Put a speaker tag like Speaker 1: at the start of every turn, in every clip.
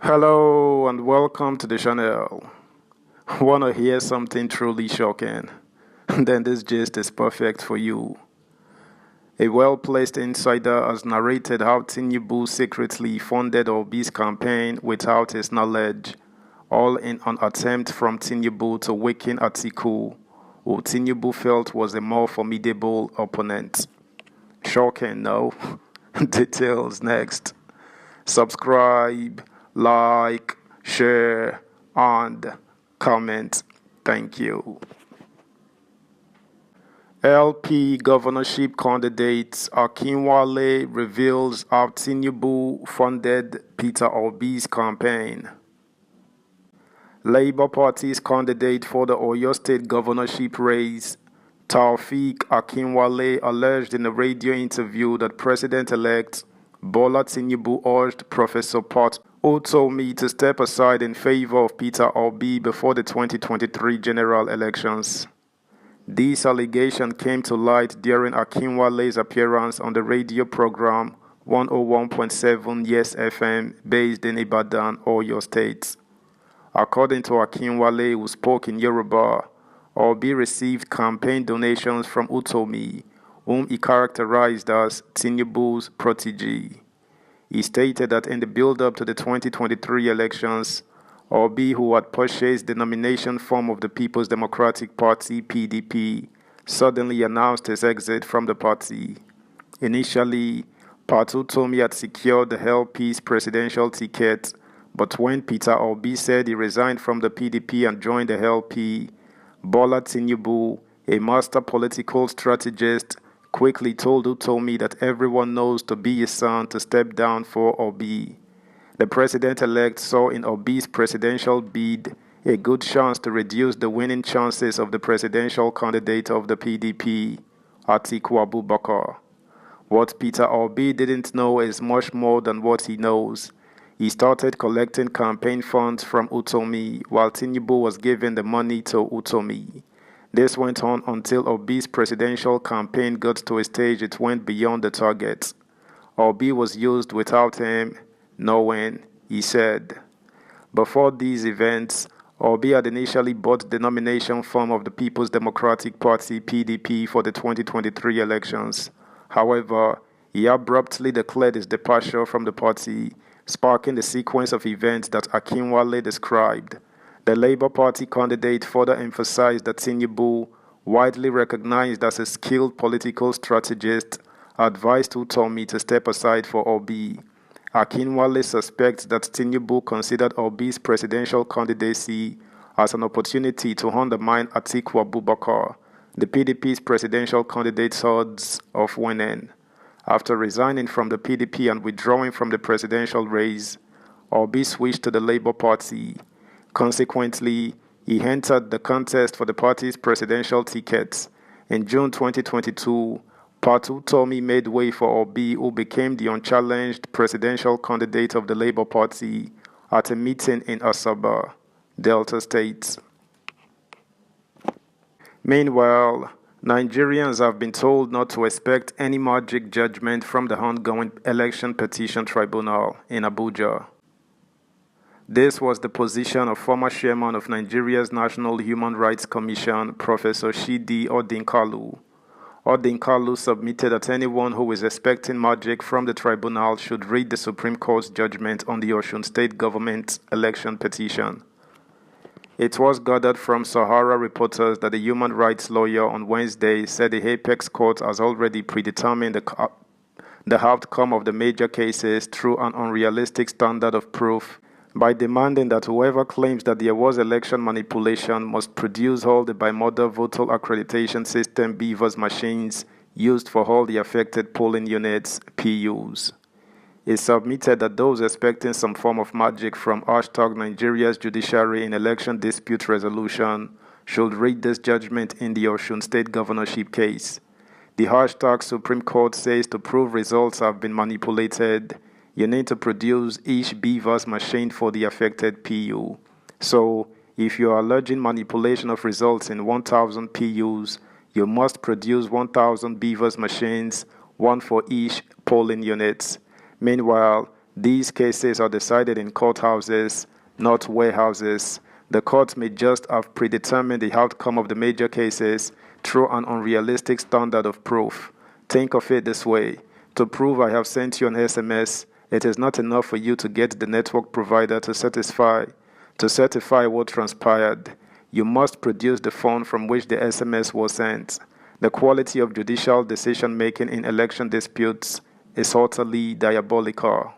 Speaker 1: Hello and welcome to the channel. Wanna hear something truly shocking? Then this gist is perfect for you. A well-placed insider has narrated how Tinubu secretly funded Obi's campaign without his knowledge, all in an attempt from Tinubu to weaken Atiku, who Tinubu felt was a more formidable opponent. Shocking, no? Details next. Subscribe, like, share, and comment. Thank you. LP governorship candidate Akinwale reveals how Tinubu funded Peter Obi's campaign. Labour Party's candidate for the Oyo State governorship race, Taofiq Akinwale, alleged in a radio interview that President-elect Bola Tinubu urged Professor Pat Utomi to step aside in favor of Peter Obi before the 2023 general elections. This allegation came to light during Akinwale's appearance on the radio program 101.7 Yes FM based in Ibadan, Oyo State. According to Akinwale, who spoke in Yoruba, Obi received campaign donations from Utomi, whom he characterized as Tinubu's protege. He stated that in the build-up to the 2023 elections, Obi, who had purchased the nomination form of the People's Democratic Party (PDP), suddenly announced his exit from the party. Initially, Patu Tomi had secured the LP's presidential ticket, but when Peter Obi said he resigned from the PDP and joined the LP, Bola Tinubu, a master political strategist, quickly told Utomi that everyone knows to be his son to step down for Obi. The president-elect saw in Obi's presidential bid a good chance to reduce the winning chances of the presidential candidate of the PDP, Atiku Abubakar. What Peter Obi didn't know is much more than what he knows. He started collecting campaign funds from Utomi while Tinubu was giving the money to Utomi. This went on until Obi's presidential campaign got to a stage it went beyond the target. Obi was used without him knowing, he said. Before these events, Obi had initially bought the nomination form of the People's Democratic Party (PDP) for the 2023 elections. However, he abruptly declared his departure from the party, sparking the sequence of events that Akinwale described. The Labour Party candidate further emphasized that Tinubu, widely recognized as a skilled political strategist, advised Utomi to step aside for Obi. Akinwale suspects that Tinubu considered Obi's presidential candidacy as an opportunity to undermine Atiku Abubakar, the PDP's presidential candidate's odds of winning. After resigning from the PDP and withdrawing from the presidential race, Obi switched to the Labour Party. Consequently, he entered the contest for the party's presidential ticket. In June 2022, Patu Tomi made way for Obi, who became the unchallenged presidential candidate of the Labour Party at a meeting in Asaba, Delta State. Meanwhile, Nigerians have been told not to expect any magic judgment from the ongoing Election Petition Tribunal in Abuja. This was the position of former chairman of Nigeria's National Human Rights Commission, Professor Shidi Odinkalu. Odinkalu submitted that anyone who is expecting magic from the tribunal should read the Supreme Court's judgment on the Osun State government election petition. It was gathered from Sahara reporters that the human rights lawyer on Wednesday said the Apex Court has already predetermined the outcome of the major cases through an unrealistic standard of proof by demanding that whoever claims that there was election manipulation must produce all the bimodal voter accreditation system BVAS machines used for all the affected polling units PUs. It submitted that those expecting some form of magic from #Nigeria's judiciary in election dispute resolution should read this judgment in the Osun State governorship case. The Supreme Court says to prove results have been manipulated, you need to produce each BVAS machine for the affected PU. So, if you are alleging manipulation of results in 1,000 PUs, you must produce 1,000 BVAS machines, one for each polling unit. Meanwhile, These cases are decided in courthouses, not warehouses. The courts may just have predetermined the outcome of the major cases through an unrealistic standard of proof. Think of it this way. To prove I have sent you an SMS, it is not enough for you to get the network provider to certify what transpired. You must produce the phone from which the SMS was sent. The quality of judicial decision-making in election disputes is utterly diabolical.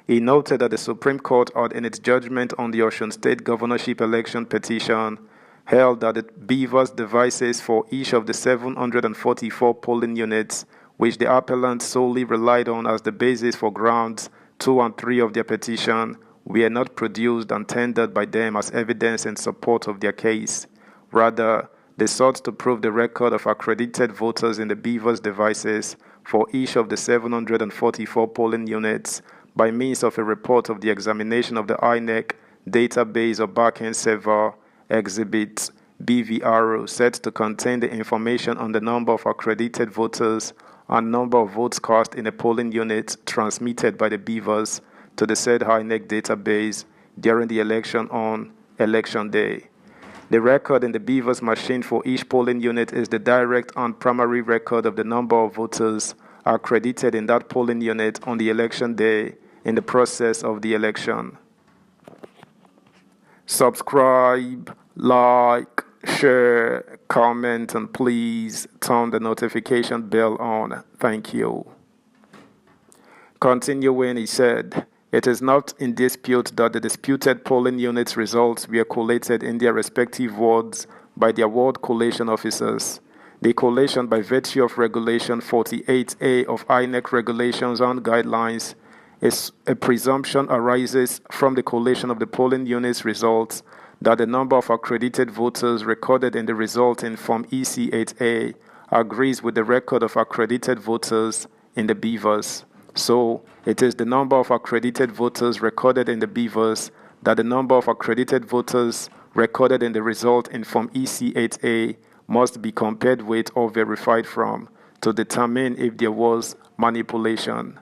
Speaker 1: He noted that the Supreme Court had, in its judgment on the Osun State governorship election petition, held that the beavers devices for each of the 744 polling units, which the appellant solely relied on as the basis for grounds 2 and 3 of their petition, were not produced and tendered by them as evidence in support of their case. Rather, they sought to prove the record of accredited voters in the beavers devices for each of the 744 polling units by means of a report of the examination of the INEC database or backend server exhibit BVRO set to contain the information on the number of accredited voters and number of votes cast in a polling unit transmitted by the beavers to the said INEC database during the election on Election Day. The record in the beavers machine for each polling unit is the direct and primary record of the number of voters accredited in that polling unit on the election day in the process of the election. Subscribe, like, share, comment, and please turn the notification bell on. Thank you. Continuing, he said, it is not in dispute that the disputed polling units' results were collated in their respective wards by their ward collation officers. The collation by virtue of Regulation 48A of INEC Regulations and Guidelines is a presumption arises from the collation of the polling units' results that the number of accredited voters recorded in the result in Form EC8A agrees with the record of accredited voters in the beavers. So, it is the number of accredited voters recorded in the beavers that the number of accredited voters recorded in the result in Form EC8A must be compared with or verified from to determine if there was manipulation.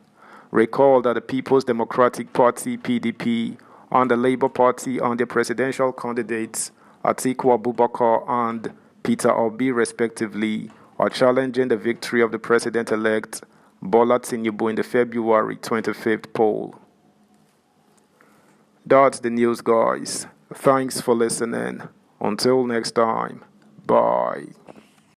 Speaker 1: Recall that the People's Democratic Party (PDP) and the Labour Party and their presidential candidates Atiku Abubakar and Peter Obi respectively are challenging the victory of the president-elect Bola Tinubu in the February 25th poll. That's the news, guys. Thanks for listening. Until next time, bye.